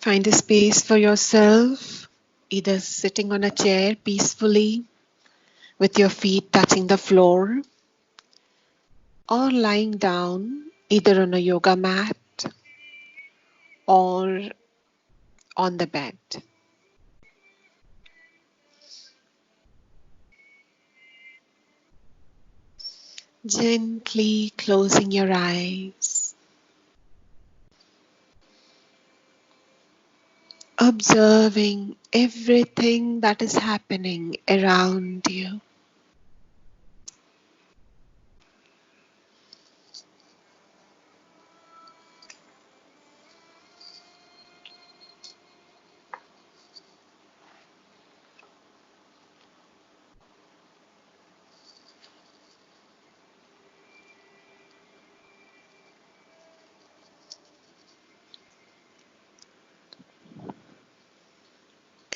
Find a space for yourself, either sitting on a chair peacefully with your feet touching the floor, or lying down either on a yoga mat or on the bed. Gently closing your eyes, observing everything that is happening around you.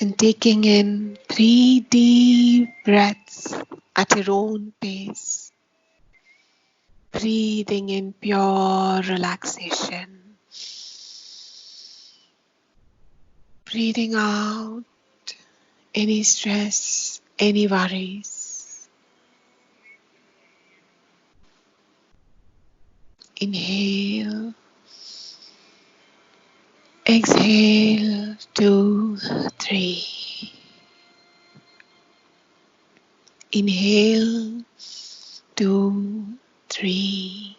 And taking in 3 deep breaths at your own pace. Breathing in pure relaxation. Breathing out any stress, any worries. Inhale. Exhale, 2, 3. Inhale, 2, 3.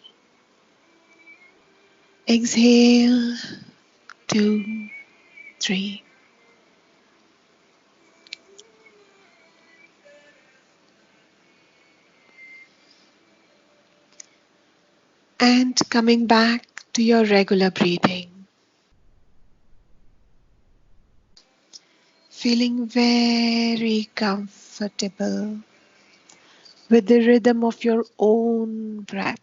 Exhale, 2, 3. And coming back to your regular breathing. Feeling very comfortable with the rhythm of your own breath.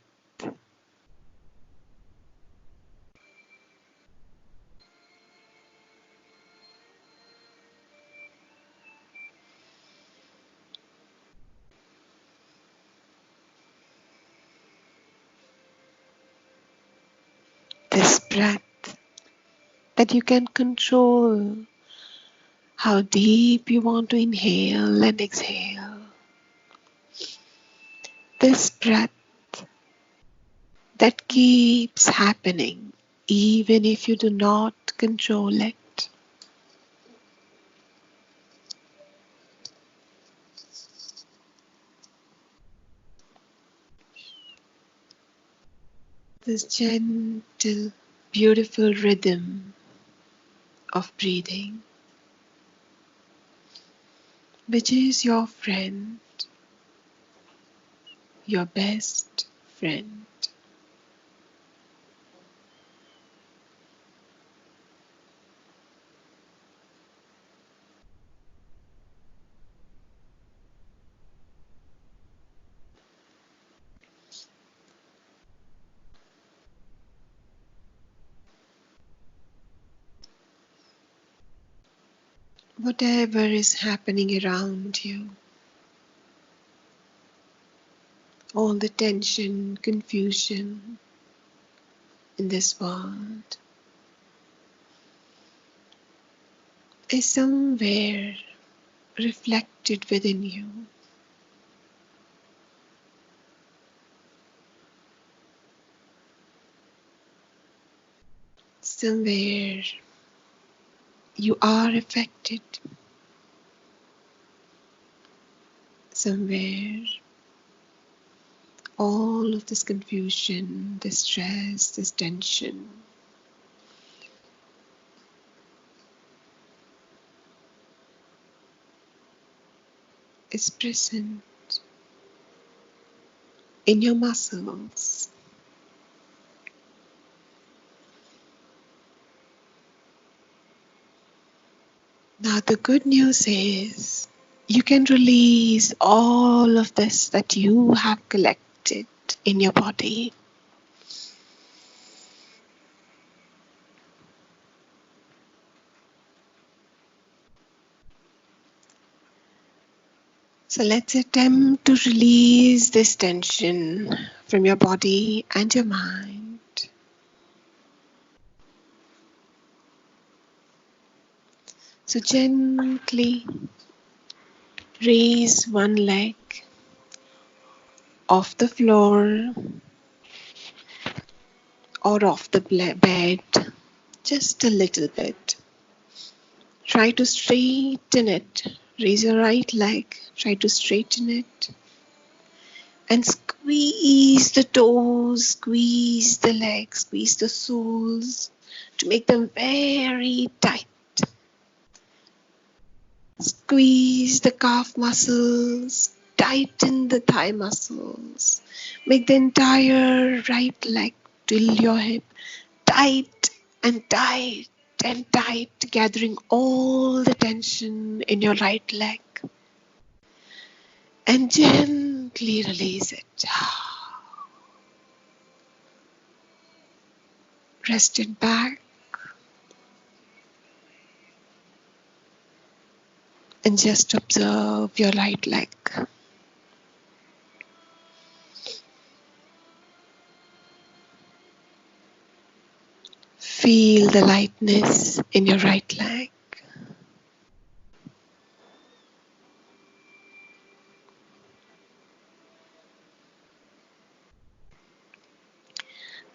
This breath that you can control how deep you want to inhale and exhale. This breath that keeps happening even if you do not control it. This gentle, beautiful rhythm of breathing, which is your friend, your best friend. Whatever is happening around you, all the tension, confusion in this world is somewhere reflected within you. Somewhere you are affected. Somewhere all of this confusion, this stress, this tension is present in your muscles. Now the good news is you can release all of this that you have collected in your body. So let's attempt to release this tension from your body and your mind. So gently raise one leg off the floor or off the bed, just a little bit. Try to straighten it. Raise your right leg, try to straighten it. And squeeze the toes, squeeze the legs, squeeze the soles to make them very tight. Squeeze the calf muscles, tighten the thigh muscles. Make the entire right leg till your hip tight and tight and tight, gathering all the tension in your right leg. And gently release it. Rest it back and just observe your right leg. Feel the lightness in your right leg.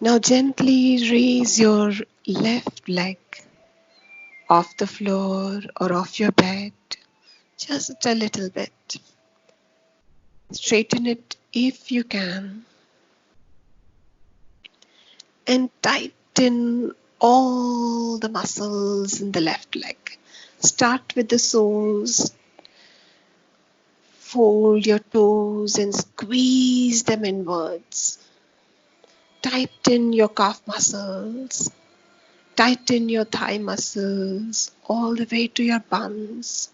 Now gently raise your left leg off the floor or off your bed, just a little bit. Straighten it if you can and tighten all the muscles in the left leg. Start with the soles. Fold your toes and squeeze them inwards. Tighten your calf muscles. Tighten your thigh muscles all the way to your buns.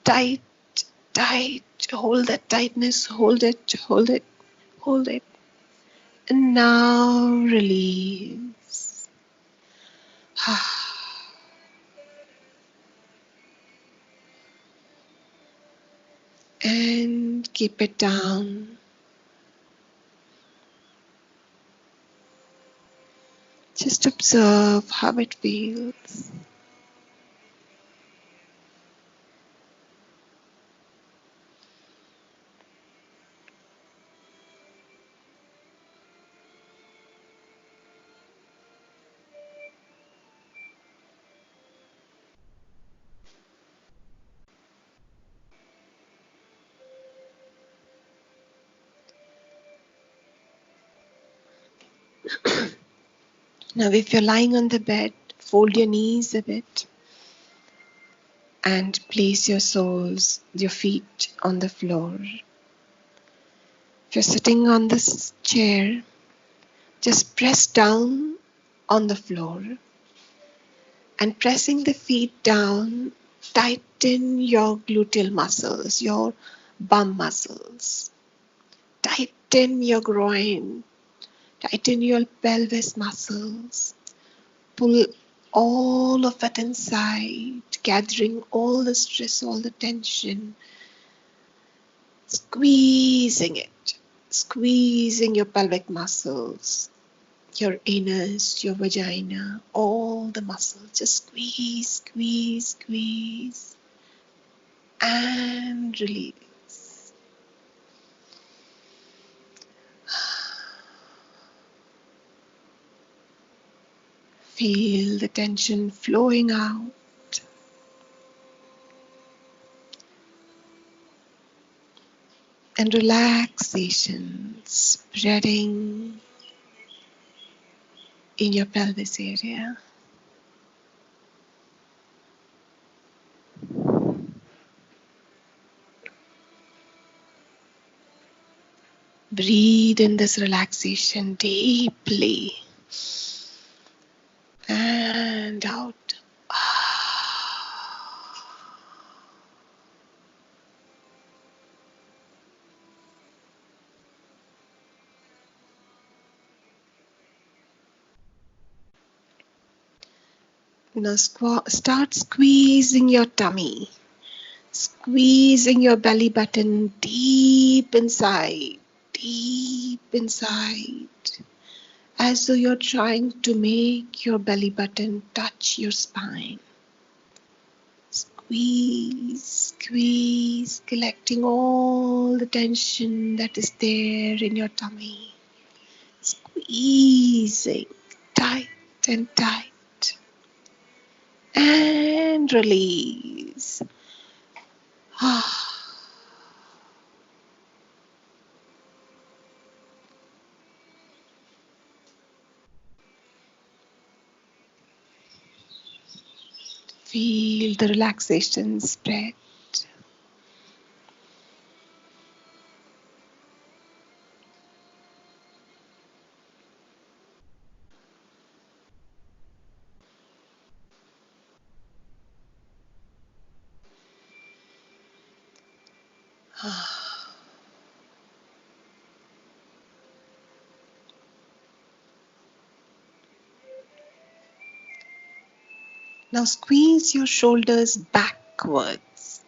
Tight, tight. Hold that tightness. Hold it, hold it, hold it. And now release. And keep it down. Just observe how it feels. Now if you're lying on the bed, fold your knees a bit and place your feet on the floor. If you're sitting on this chair, just press down on the floor and pressing the feet down, tighten your gluteal muscles, your bum muscles. Tighten your groin, tighten your pelvis muscles. Pull all of it inside, gathering all the stress, all the tension. Squeezing it, squeezing your pelvic muscles, your anus, your vagina, all the muscles. Just squeeze, squeeze, squeeze, and release. Feel the tension flowing out. And relaxation spreading in your pelvis area. Breathe in this relaxation deeply and out. Now start squeezing your tummy, squeezing your belly button deep inside, as though you're trying to make your belly button touch your spine. squeeze, collecting all the tension that is there in your tummy. Squeezing tight and tight. And release. Feel the relaxation spread. Now squeeze your shoulders backwards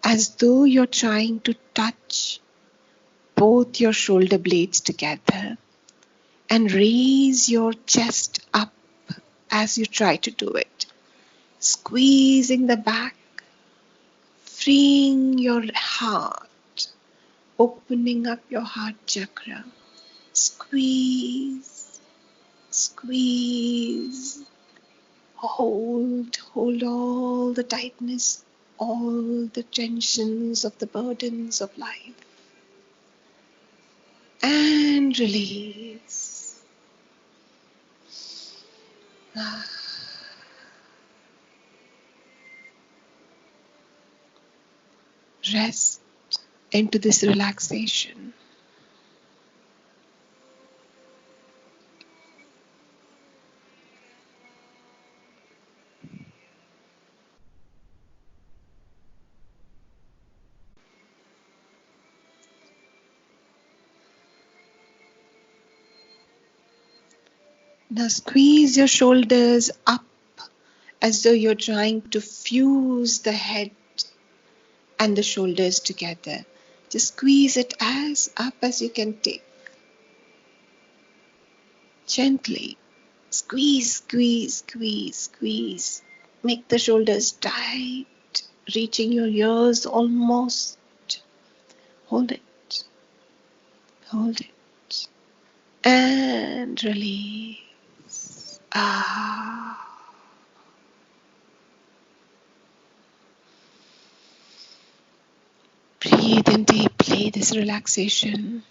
as though you're trying to touch both your shoulder blades together, and raise your chest up as you try to do it. Squeezing the back, freeing your heart, opening up your heart chakra. Squeeze, squeeze. Hold all the tightness, all the tensions of the burdens of life. And release. Rest into this relaxation. Now squeeze your shoulders up as though you're trying to fuse the head and the shoulders together. Just squeeze it as up as you can take. Gently. Squeeze, squeeze, squeeze, squeeze. Make the shoulders tight, reaching your ears almost. Hold it. Hold it. And release. Breathe in deeply this relaxation.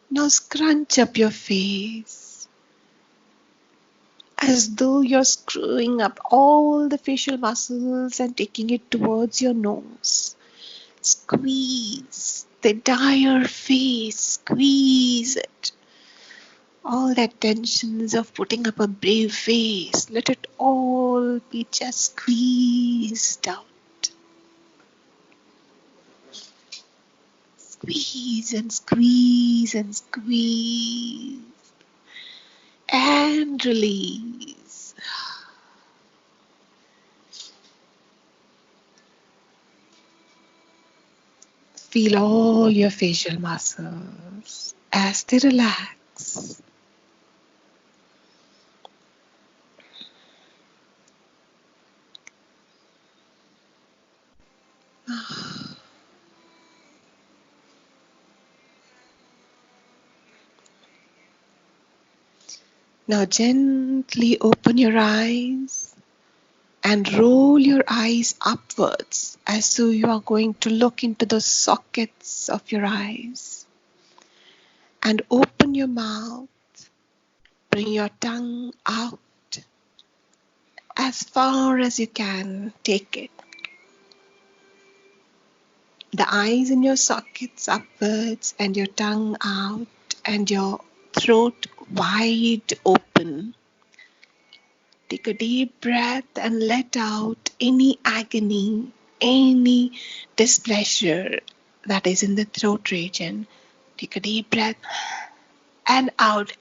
Now scrunch up your face as though you're screwing up all the facial muscles and taking it towards your nose. Squeeze the entire face, squeeze it. All that tensions of putting up a brave face, let it all be just squeezed out. Squeeze and squeeze and squeeze. And release. Feel all your facial muscles as they relax. Now gently open your eyes and roll your eyes upwards as though you are going to look into the sockets of your eyes. And open your mouth. Bring your tongue out as far as you can. Take it. The eyes in your sockets upwards and your tongue out and your throat wide open. Take a deep breath and let out any agony, any displeasure that is in the throat region. Take a deep breath and out.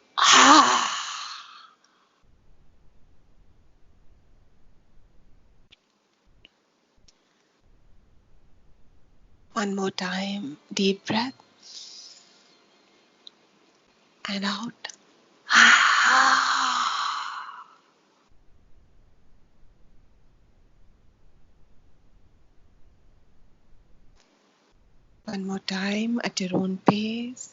One more time, deep breath and out. One more time at your own pace.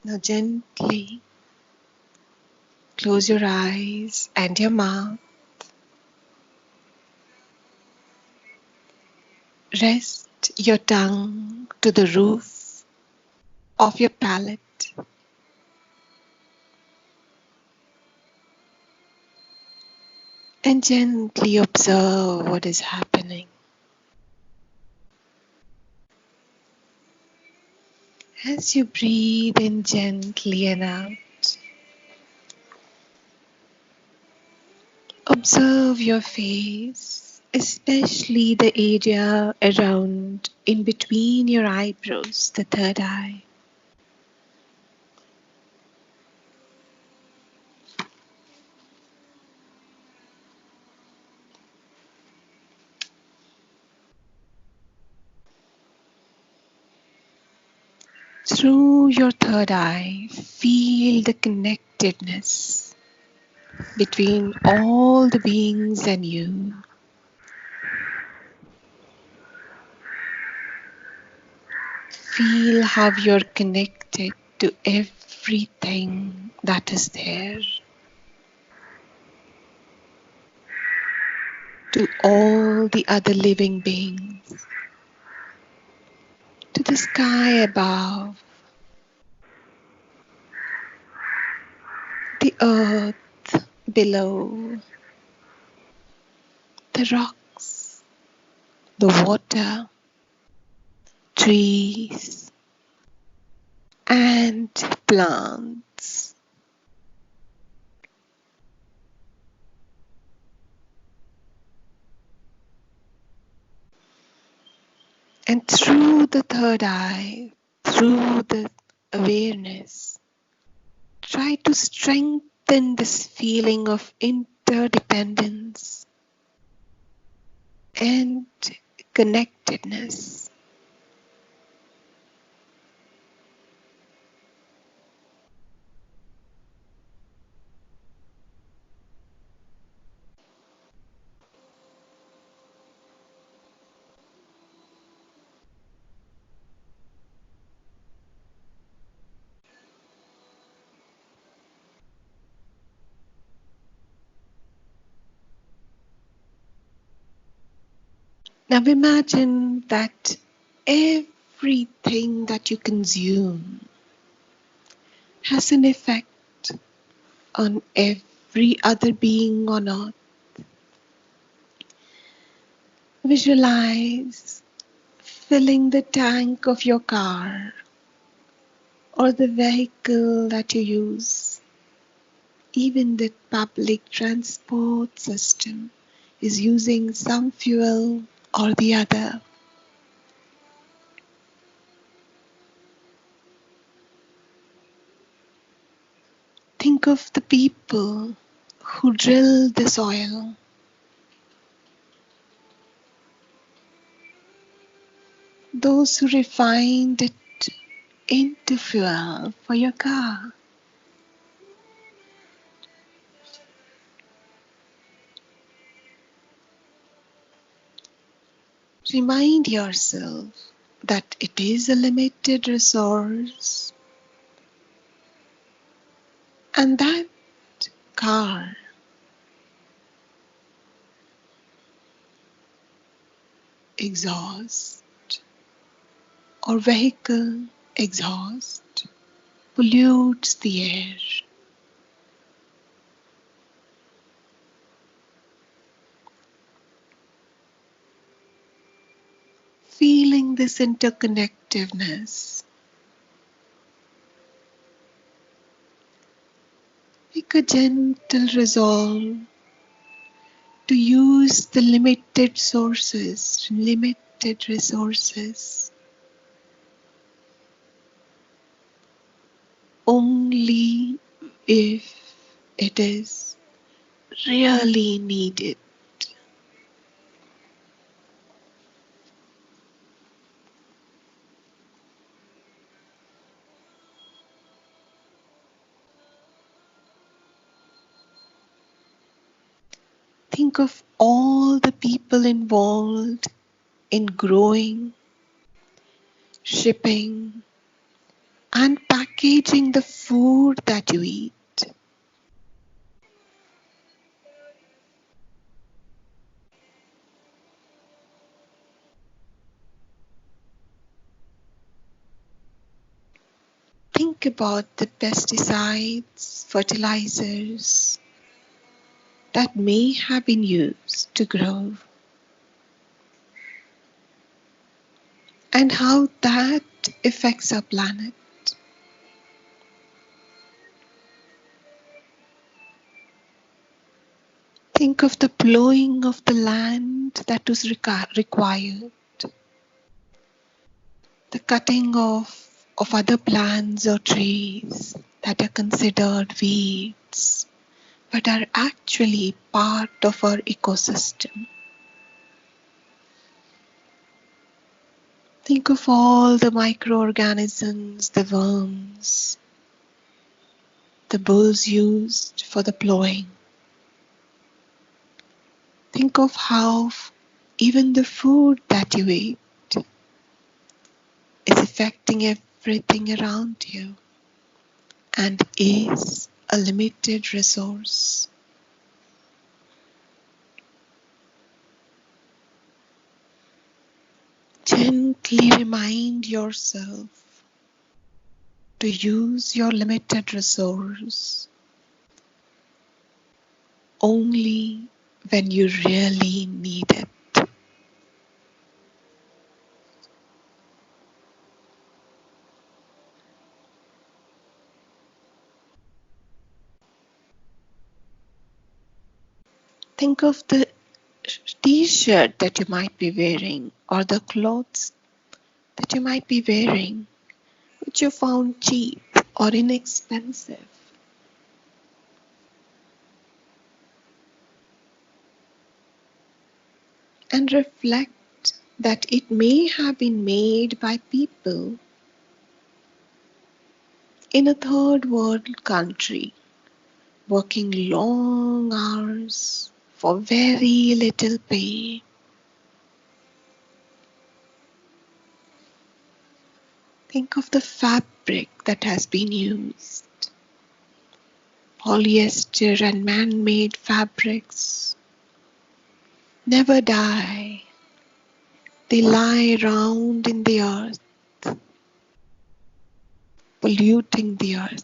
Now gently close your eyes and your mouth. Rest your tongue to the roof of your palate. And gently observe what is happening. As you breathe in gently and out, observe your face, especially the area around in between your eyebrows, the third eye. Through your third eye, feel the connectedness between all the beings and you. Feel how you're connected to everything that is there, to all the other living beings, to the sky above, the earth below, the rocks, the water, trees, and plants. And through the third eye, through the awareness, try to strengthen this feeling of interdependence and connectedness. Now imagine that everything that you consume has an effect on every other being on earth. Visualize filling the tank of your car or the vehicle that you use. Even the public transport system is using some fuel or the other. Think of the people who drill the soil, those who refined it into fuel for your car. Remind yourself that it is a limited resource and that car, exhaust, or vehicle exhaust pollutes the air. Feeling this interconnectedness, make a gentle resolve to use the limited resources only if it is really needed. Think of all the people involved in growing, shipping, and packaging the food that you eat. Think about the pesticides, fertilizers that may have been used to grow, and how that affects our planet. Think of the plowing of the land that was required, the cutting of other plants or trees that are considered weeds but are actually part of our ecosystem. Think of all the microorganisms, the worms, the bulls used for the plowing. Think of how even the food that you eat is affecting everything around you and is a limited resource. Gently remind yourself to use your limited resource only when you really need it. Think of the t-shirt that you might be wearing or the clothes that you might be wearing, which you found cheap or inexpensive. And reflect that it may have been made by people in a third world country, working long hours for very little pay. Think of the fabric that has been used. Polyester and man-made fabrics never die. They lie around in the earth, polluting the earth.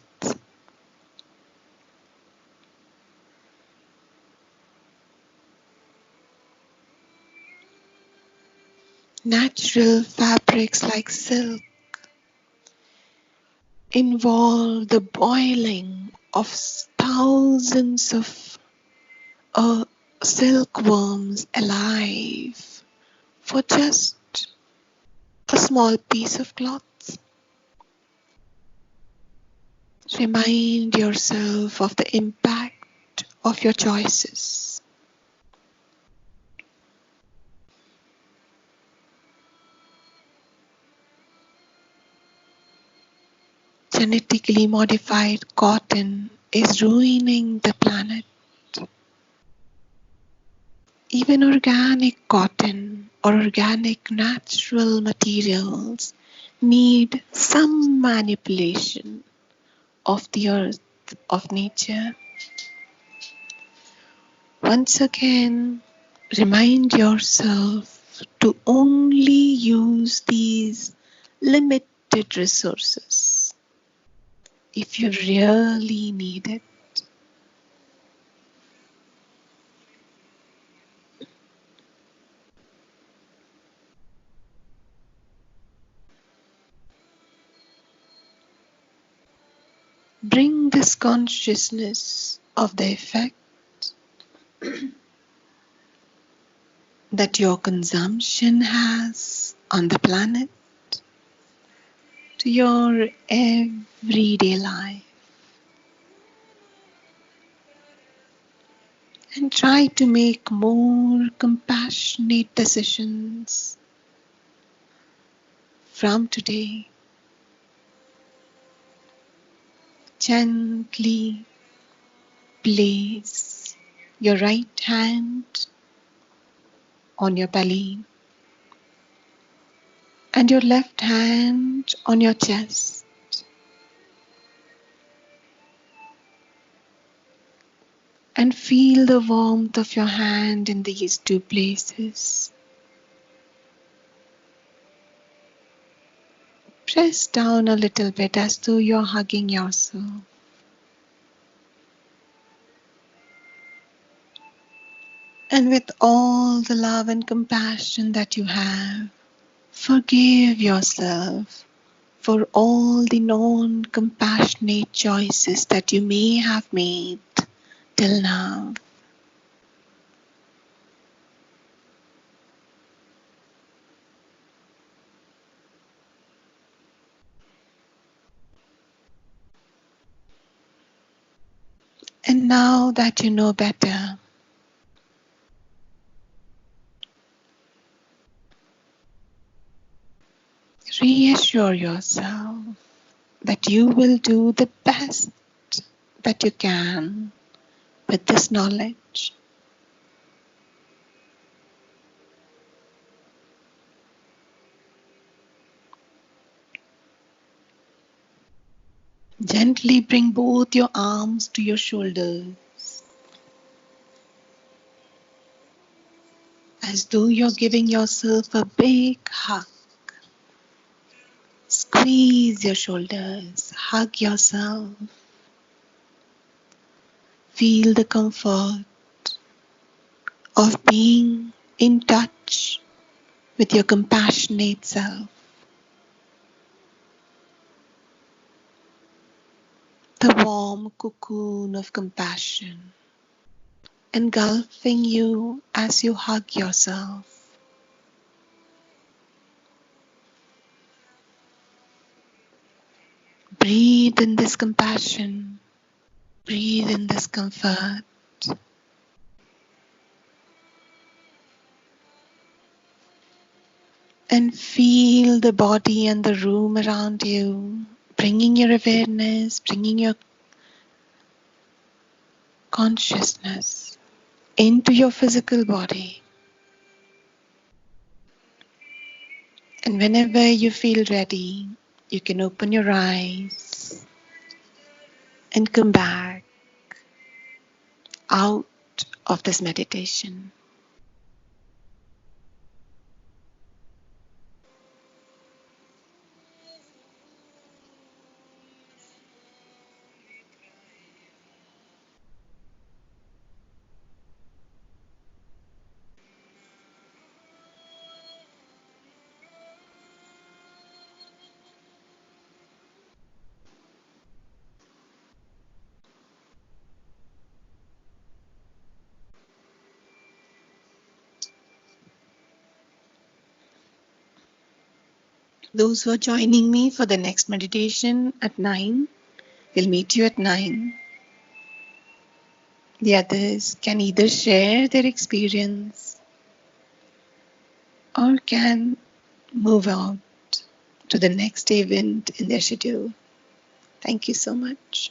Natural fabrics like silk involve the boiling of thousands of silkworms alive for just a small piece of cloth. Remind yourself of the impact of your choices. Genetically modified cotton is ruining the planet. Even organic cotton or organic natural materials need some manipulation of the earth, of nature. Once again, remind yourself to only use these limited resources if you really need it. Bring this consciousness of the effect that your consumption has on the planet to your everyday life and try to make more compassionate decisions from today. Gently place your right hand on your belly and your left hand on your chest. And feel the warmth of your hand in these two places. Press down a little bit as though you're hugging yourself. And with all the love and compassion that you have, forgive yourself for all the non-compassionate choices that you may have made till now. And now that you know better, reassure yourself that you will do the best that you can with this knowledge. Gently bring both your arms to your shoulders as though you're giving yourself a big hug. Squeeze your shoulders, hug yourself. Feel the comfort of being in touch with your compassionate self. The warm cocoon of compassion engulfing you as you hug yourself. Breathe in this compassion. Breathe in this comfort. And feel the body and the room around you, bringing your awareness, bringing your consciousness into your physical body. And whenever you feel ready, you can open your eyes and come back out of this meditation. Those who are joining me for the next meditation at 9, we'll meet you at 9. The others can either share their experience or can move on to the next event in their schedule. Thank you so much.